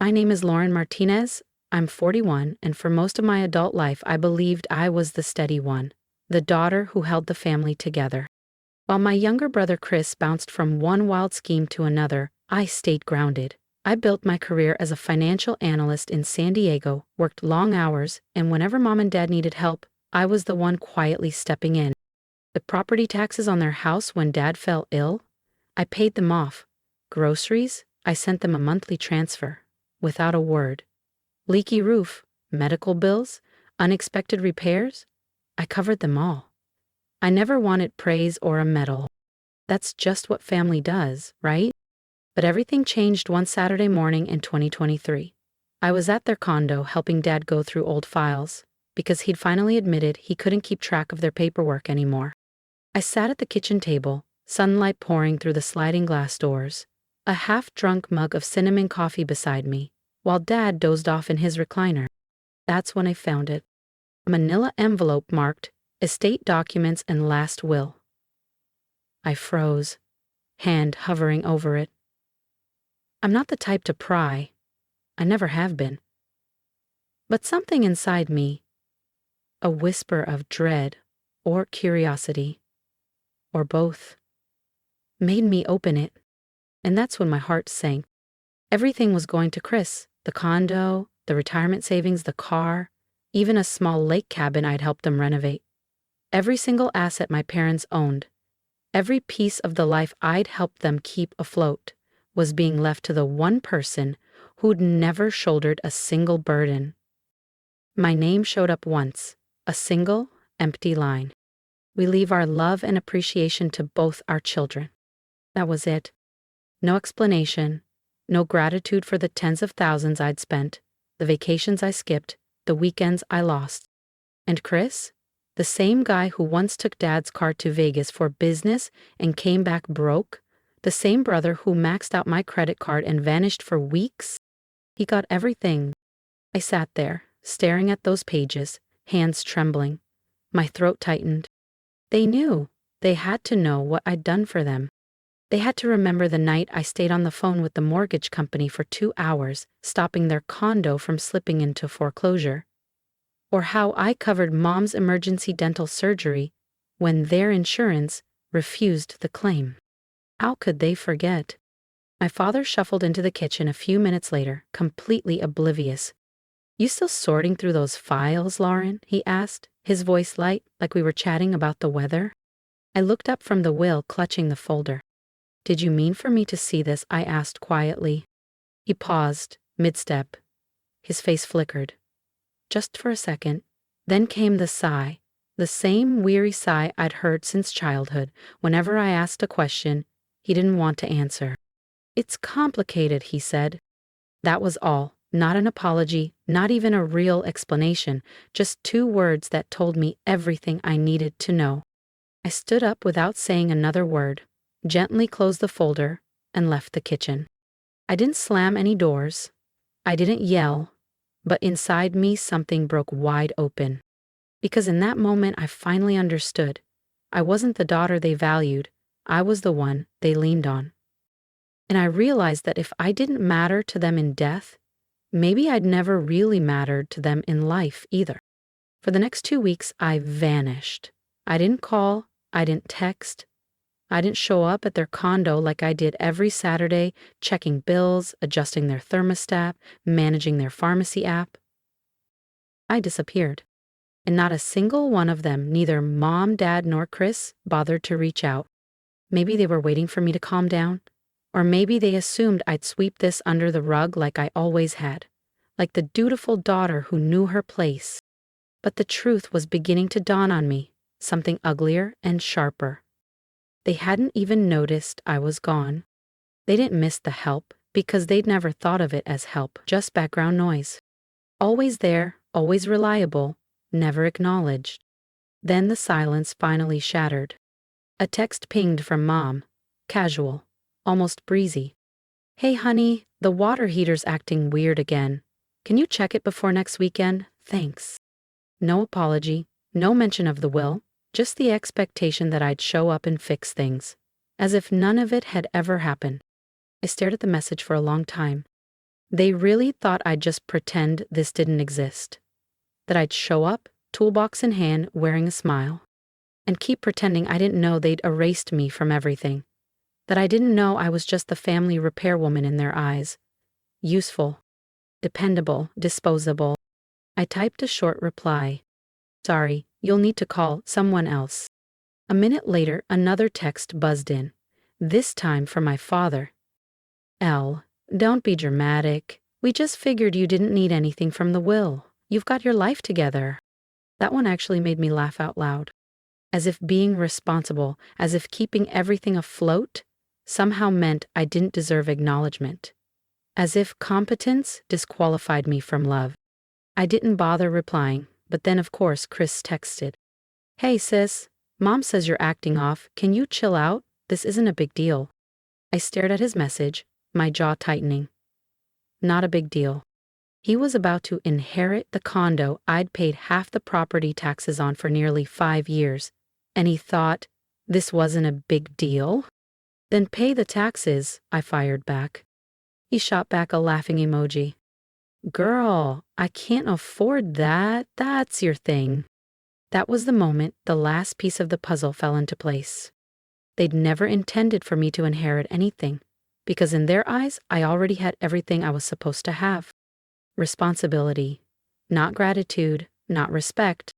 My name is Lauren Martinez. I'm 41, and for most of my adult life, I believed I was the steady one, the daughter who held the family together. While my younger brother Chris bounced from one wild scheme to another, I stayed grounded. I built my career as a financial analyst in San Diego, worked long hours, and whenever mom and dad needed help, I was the one quietly stepping in. The property taxes on their house when dad fell ill, I paid them off. Groceries, I sent them a monthly transfer, without a word. Leaky roof, medical bills, unexpected repairs, I covered them all. I never wanted praise or a medal. That's just what family does, right? But everything changed one Saturday morning in 2023. I was at their condo helping Dad go through old files, because he'd finally admitted he couldn't keep track of their paperwork anymore. I sat at the kitchen table, sunlight pouring through the sliding glass doors, a half-drunk mug of cinnamon coffee beside me, while Dad dozed off in his recliner. That's when I found it. A manila envelope marked estate documents and last will. I froze, hand hovering over it. I'm not the type to pry. I never have been. But something inside me, a whisper of dread or curiosity, or both, made me open it. And that's when my heart sank. Everything was going to Chris, the condo, the retirement savings, the car, even a small lake cabin I'd helped them renovate. Every single asset my parents owned, every piece of the life I'd helped them keep afloat, was being left to the one person who'd never shouldered a single burden. My name showed up once, a single, empty line. We leave our love and appreciation to both our children. That was it. No explanation, no gratitude for the tens of thousands I'd spent, the vacations I skipped, the weekends I lost. And Chris? The same guy who once took Dad's car to Vegas for business and came back broke? The same brother who maxed out my credit card and vanished for weeks? He got everything. I sat there, staring at those pages, hands trembling. My throat tightened. They knew. They had to know what I'd done for them. They had to remember the night I stayed on the phone with the mortgage company for 2 hours, stopping their condo from slipping into foreclosure. Or how I covered Mom's emergency dental surgery when their insurance refused the claim. How could they forget? My father shuffled into the kitchen a few minutes later, completely oblivious. You still sorting through those files, Lauren? He asked, his voice light, like we were chatting about the weather. I looked up from the will, clutching the folder. Did you mean for me to see this? I asked quietly. He paused, mid-step. His face flickered. Just for a second. Then came the sigh, the same weary sigh I'd heard since childhood. Whenever I asked a question, he didn't want to answer. It's complicated, he said. That was all. Not an apology, not even a real explanation, just 2 words that told me everything I needed to know. I stood up without saying another word, gently closed the folder, and left the kitchen. I didn't slam any doors. I didn't yell. But inside me something broke wide open. Because in that moment I finally understood. I wasn't the daughter they valued. I was the one they leaned on. And I realized that if I didn't matter to them in death, maybe I'd never really mattered to them in life either. For the next 2 weeks, I vanished. I didn't call. I didn't text. I didn't show up at their condo like I did every Saturday, checking bills, adjusting their thermostat, managing their pharmacy app. I disappeared. And not a single one of them, neither Mom, Dad, nor Chris, bothered to reach out. Maybe they were waiting for me to calm down. Or maybe they assumed I'd sweep this under the rug like I always had, like the dutiful daughter who knew her place. But the truth was beginning to dawn on me, something uglier and sharper. They hadn't even noticed I was gone. They didn't miss the help because they'd never thought of it as help, just background noise. Always there, always reliable, never acknowledged. Then the silence finally shattered. A text pinged from Mom, casual, almost breezy. Hey honey, the water heater's acting weird again. Can you check it before next weekend? Thanks. No apology, no mention of the will. Just the expectation that I'd show up and fix things, as if none of it had ever happened. I stared at the message for a long time. They really thought I'd just pretend this didn't exist. That I'd show up, toolbox in hand, wearing a smile, and keep pretending I didn't know they'd erased me from everything. That I didn't know I was just the family repairwoman in their eyes. Useful, dependable, disposable. I typed a short reply. Sorry, you'll need to call someone else. A minute later, another text buzzed in. This time from my father. L. Don't be dramatic. We just figured you didn't need anything from the will. You've got your life together. That one actually made me laugh out loud. As if being responsible, as if keeping everything afloat, somehow meant I didn't deserve acknowledgement. As if competence disqualified me from love. I didn't bother replying, but then of course Chris texted. Hey sis, Mom says you're acting off. Can you chill out? This isn't a big deal. I stared at his message, my jaw tightening. Not a big deal. He was about to inherit the condo I'd paid half the property taxes on for nearly 5 years, and he thought this wasn't a big deal? Then pay the taxes, I fired back. He shot back a laughing emoji. Girl, I can't afford that. That's your thing. That was the moment the last piece of the puzzle fell into place. They'd never intended for me to inherit anything, because in their eyes, I already had everything I was supposed to have. Responsibility, not gratitude, not respect,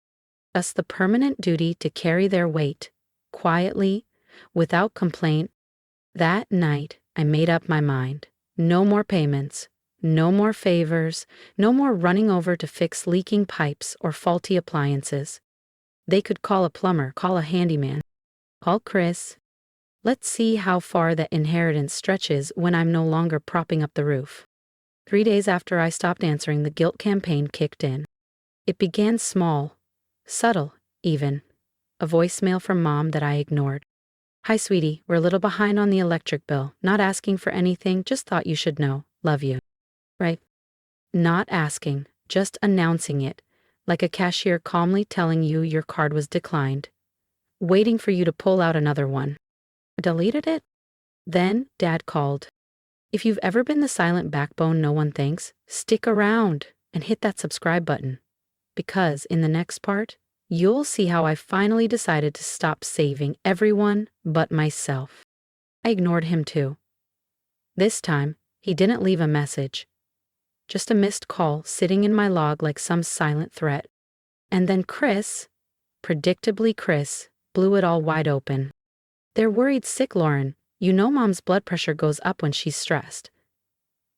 just the permanent duty to carry their weight, quietly, without complaint. That night, I made up my mind. No more payments, no more favors, no more running over to fix leaking pipes or faulty appliances. They could call a plumber, call a handyman, call Chris. Let's see how far that inheritance stretches when I'm no longer propping up the roof. 3 days after I stopped answering, the guilt campaign kicked in. It began small, subtle, even. A voicemail from Mom that I ignored. Hi, sweetie, we're a little behind on the electric bill. Not asking for anything, just thought you should know. Love you. Right? Not asking, just announcing it, like a cashier calmly telling you your card was declined, waiting for you to pull out another one. Deleted it? Then Dad called. If you've ever been the silent backbone no one thanks, stick around and hit that subscribe button. Because in the next part, you'll see how I finally decided to stop saving everyone but myself. I ignored him too. This time, he didn't leave a message. Just a missed call sitting in my log like some silent threat. And then Chris, predictably Chris, blew it all wide open. They're worried sick, Lauren. You know Mom's blood pressure goes up when she's stressed.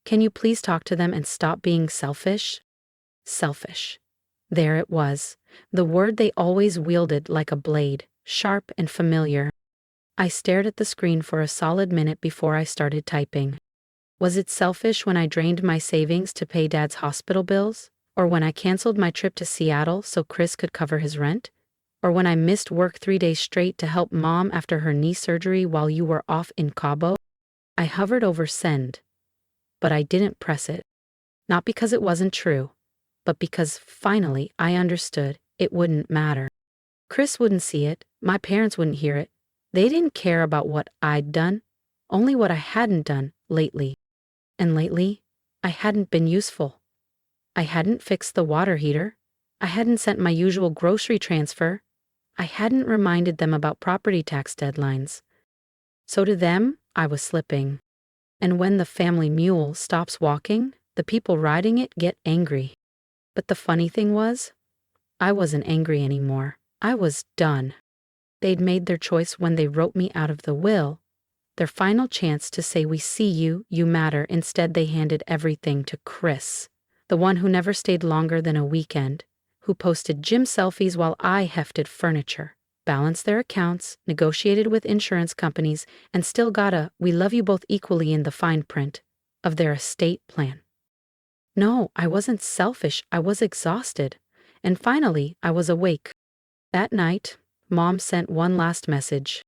Can you please talk to them and stop being selfish? Selfish. There it was, the word they always wielded like a blade, sharp and familiar. I stared at the screen for a solid minute before I started typing. Was it selfish when I drained my savings to pay Dad's hospital bills? Or when I canceled my trip to Seattle so Chris could cover his rent? Or when I missed work 3 days straight to help Mom after her knee surgery while you were off in Cabo? I hovered over send, but I didn't press it. Not because it wasn't true, but because finally I understood it wouldn't matter. Chris wouldn't see it, my parents wouldn't hear it. They didn't care about what I'd done, only what I hadn't done lately. And lately, I hadn't been useful. I hadn't fixed the water heater. I hadn't sent my usual grocery transfer. I hadn't reminded them about property tax deadlines. So to them, I was slipping. And when the family mule stops walking, the people riding it get angry. But the funny thing was, I wasn't angry anymore. I was done. They'd made their choice when they wrote me out of the will. Their final chance to say we see you, you matter. Instead, they handed everything to Chris, the one who never stayed longer than a weekend, who posted gym selfies while I hefted furniture, balanced their accounts, negotiated with insurance companies, and still got a "we love you both equally" in the fine print of their estate plan. No, I wasn't selfish. I was exhausted. And finally, I was awake. That night, Mom sent one last message.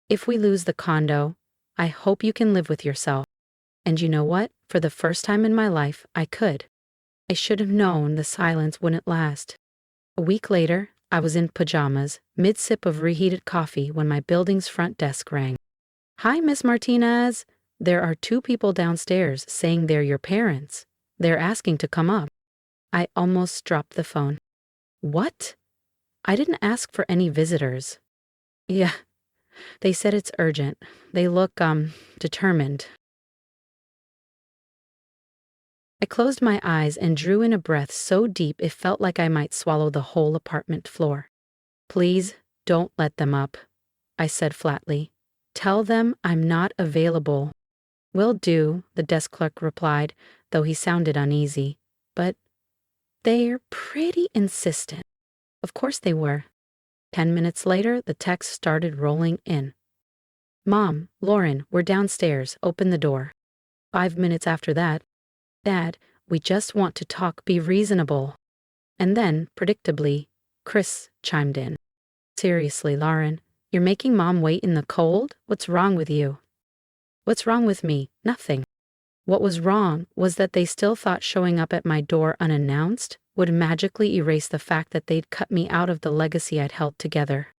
If we lose the condo, I hope you can live with yourself. And you know what? For the first time in my life, I could. I should have known the silence wouldn't last. A week later, I was in pajamas, mid-sip of reheated coffee when my building's front desk rang. Hi, Miss Martinez. There are 2 people downstairs saying they're your parents. They're asking to come up. I almost dropped the phone. What? I didn't ask for any visitors. Yeah, they said it's urgent. They look, determined. I closed my eyes and drew in a breath so deep it felt like I might swallow the whole apartment floor. Please, don't let them up, I said flatly. Tell them I'm not available. Will do, the desk clerk replied, though he sounded uneasy. But they're pretty insistent. Of course they were. 10 minutes later, the text started rolling in. Mom, Lauren, we're downstairs. Open the door. 5 minutes after that, Dad, we just want to talk, be reasonable. And then, predictably, Chris chimed in. Seriously, Lauren, you're making Mom wait in the cold? What's wrong with you? What's wrong with me? Nothing. What was wrong was that they still thought showing up at my door unannounced would magically erase the fact that they'd cut me out of the legacy I'd held together.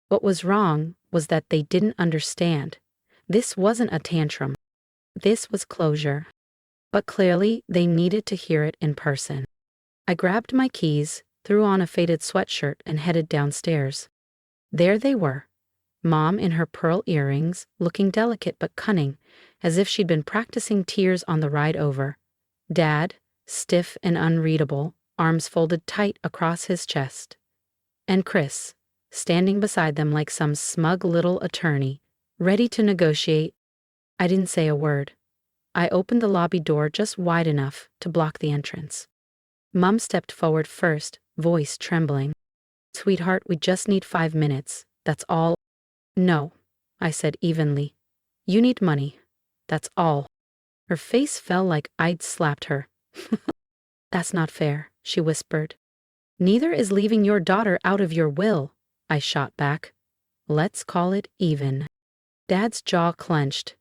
What was wrong was that they didn't understand. This wasn't a tantrum. This was closure. But clearly, they needed to hear it in person. I grabbed my keys, threw on a faded sweatshirt, and headed downstairs. There they were. Mom in her pearl earrings, looking delicate but cunning, as if she'd been practicing tears on the ride over. Dad, stiff and unreadable, arms folded tight across his chest. And Chris, standing beside them like some smug little attorney, ready to negotiate. I didn't say a word. I opened the lobby door just wide enough to block the entrance. Mom stepped forward first, voice trembling. Sweetheart, we just need 5 minutes. That's all. No, I said evenly. You need money. That's all. Her face fell like I'd slapped her. That's not fair, she whispered. Neither is leaving your daughter out of your will, I shot back. Let's call it even. Dad's jaw clenched.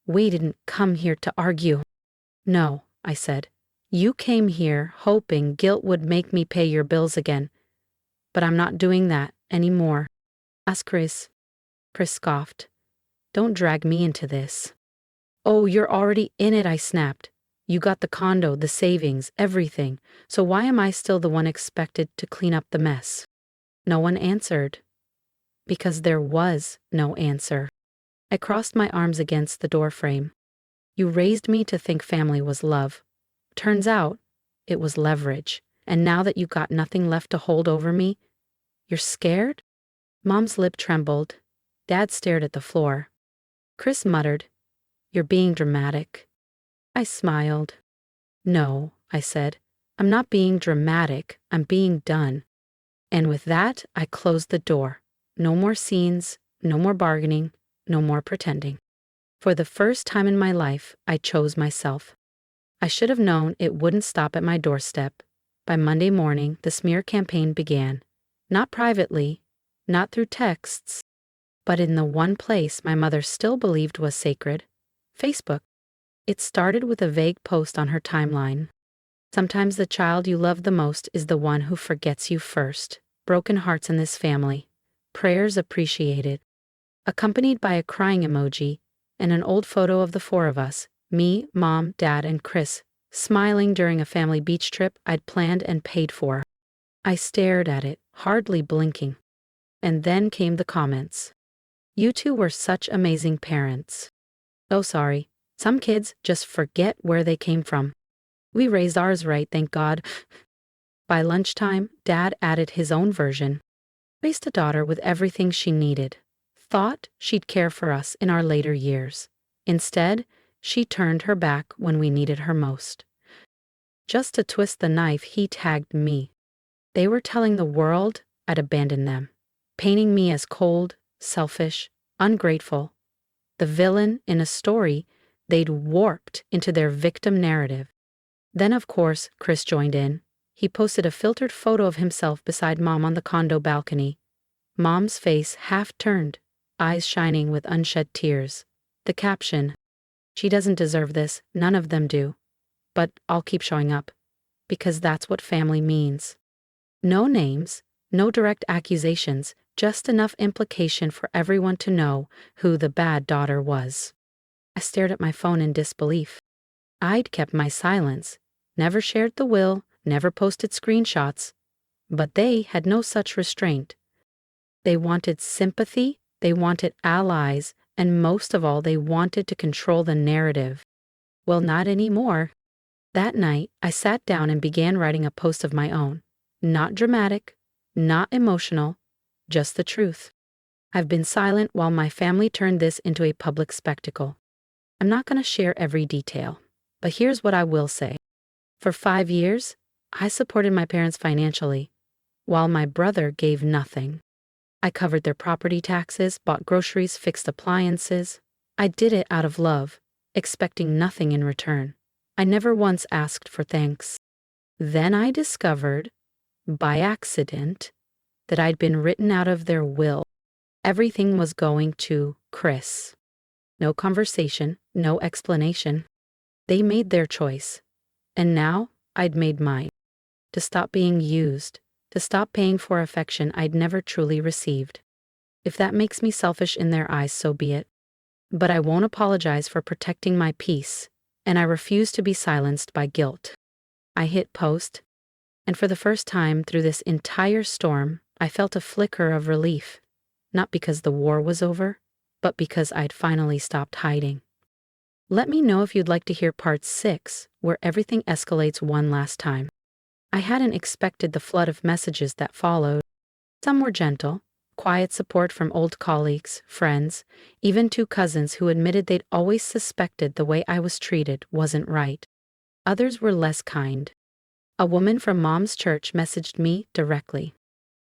We didn't come here to argue. No, I said. You came here hoping guilt would make me pay your bills again. But I'm not doing that anymore. Ask Chris. Chris scoffed. Don't drag me into this. Oh, you're already in it, I snapped. You got the condo, the savings, everything. So why am I still the one expected to clean up the mess? No one answered. Because there was no answer. I crossed my arms against the doorframe. You raised me to think family was love. Turns out, it was leverage. And now that you got nothing left to hold over me, you're scared? Mom's lip trembled. Dad stared at the floor. Chris muttered, You're being dramatic. I smiled. No, I said. I'm not being dramatic. I'm being done. And with that, I closed the door. No more scenes, no more bargaining, no more pretending. For the first time in my life, I chose myself. I should have known it wouldn't stop at my doorstep. By Monday morning, the smear campaign began. Not privately, not through texts, but in the one place my mother still believed was sacred, Facebook. It started with a vague post on her timeline. Sometimes the child you love the most is the one who forgets you first. Broken hearts in this family. Prayers appreciated. Accompanied by a crying emoji and an old photo of the 4 of us, me, Mom, Dad, and Chris, smiling during a family beach trip I'd planned and paid for. I stared at it, hardly blinking. And then came the comments. You two were such amazing parents. Oh, sorry. Some kids just forget where they came from. We raised ours right, thank God. By lunchtime, Dad added his own version. Raised a daughter with everything she needed. Thought she'd care for us in our later years. Instead, she turned her back when we needed her most. Just to twist the knife, he tagged me. They were telling the world I'd abandoned them, painting me as cold, selfish, ungrateful. The villain in a story they'd warped into their victim narrative. Then, of course, Chris joined in. He posted a filtered photo of himself beside Mom on the condo balcony. Mom's face half turned, eyes shining with unshed tears. The caption, She doesn't deserve this, none of them do. But I'll keep showing up. Because that's what family means. No names, no direct accusations, just enough implication for everyone to know who the bad daughter was. I stared at my phone in disbelief. I'd kept my silence, never shared the will, never posted screenshots. But they had no such restraint. They wanted sympathy, they wanted allies, and most of all, they wanted to control the narrative. Well, not anymore. That night, I sat down and began writing a post of my own. Not dramatic, not emotional, just the truth. I've been silent while my family turned this into a public spectacle. I'm not going to share every detail, but here's what I will say. For 5 years, I supported my parents financially, while my brother gave nothing. I covered their property taxes, bought groceries, fixed appliances. I did it out of love, expecting nothing in return. I never once asked for thanks. Then I discovered, by accident, that I'd been written out of their will. Everything was going to Chris. No conversation, no explanation. They made their choice. And now I'd made mine. To stop being used, to stop paying for affection I'd never truly received. If that makes me selfish in their eyes, so be it. But I won't apologize for protecting my peace, and I refuse to be silenced by guilt. I hit post, and for the first time through this entire storm, I felt a flicker of relief. Not because the war was over, but because I'd finally stopped hiding. Let me know if you'd like to hear part 6, where everything escalates one last time. I hadn't expected the flood of messages that followed. Some were gentle, quiet support from old colleagues, friends, even 2 cousins who admitted they'd always suspected the way I was treated wasn't right. Others were less kind. A woman from Mom's church messaged me directly.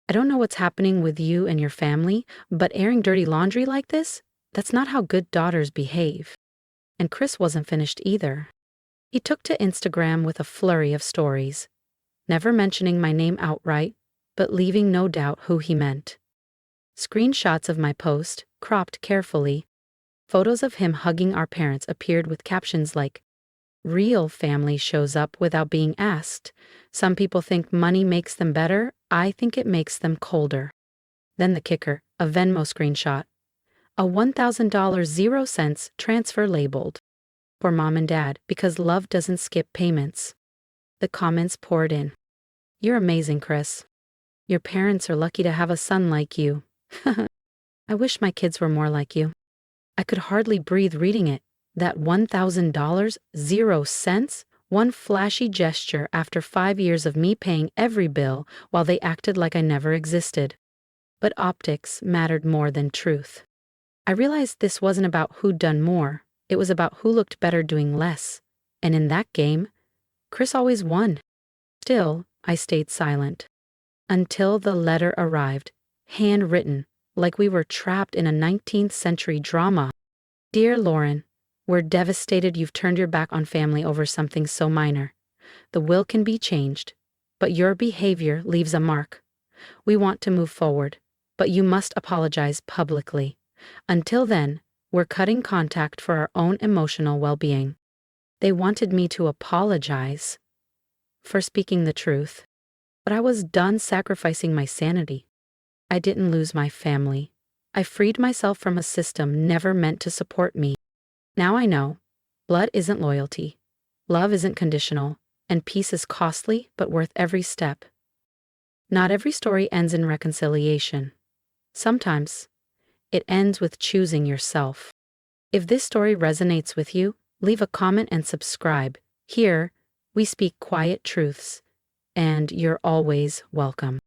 I don't know what's happening with you and your family, but airing dirty laundry like this? That's not how good daughters behave. And Chris wasn't finished either. He took to Instagram with a flurry of stories, never mentioning my name outright, but leaving no doubt who he meant. Screenshots of my post, cropped carefully. Photos of him hugging our parents appeared with captions like, "Real family shows up without being asked. Some people think money makes them better. I think it makes them colder." Then the kicker, a Venmo screenshot. A $1,000 0 cents transfer labeled. For Mom and Dad, because love doesn't skip payments. The comments poured in. "You're amazing, Chris. Your parents are lucky to have a son like you." I wish my kids were more like you. I could hardly breathe reading it. That $1,000, 0 cents, one flashy gesture after 5 years of me paying every bill while they acted like I never existed. But optics mattered more than truth. I realized this wasn't about who'd done more, it was about who looked better doing less. And in that game, Chris always won. Still, I stayed silent. Until the letter arrived, handwritten, like we were trapped in a 19th century drama. "Dear Lauren, we're devastated you've turned your back on family over something so minor. The will can be changed, but your behavior leaves a mark. We want to move forward, but you must apologize publicly. Until then, we're cutting contact for our own emotional well-being." They wanted me to apologize for speaking the truth, but I was done sacrificing my sanity. I didn't lose my family. I freed myself from a system never meant to support me. Now I know, blood isn't loyalty, love isn't conditional, and peace is costly but worth every step. Not every story ends in reconciliation. Sometimes, it ends with choosing yourself. If this story resonates with you, leave a comment and subscribe. Here, we speak quiet truths, and you're always welcome.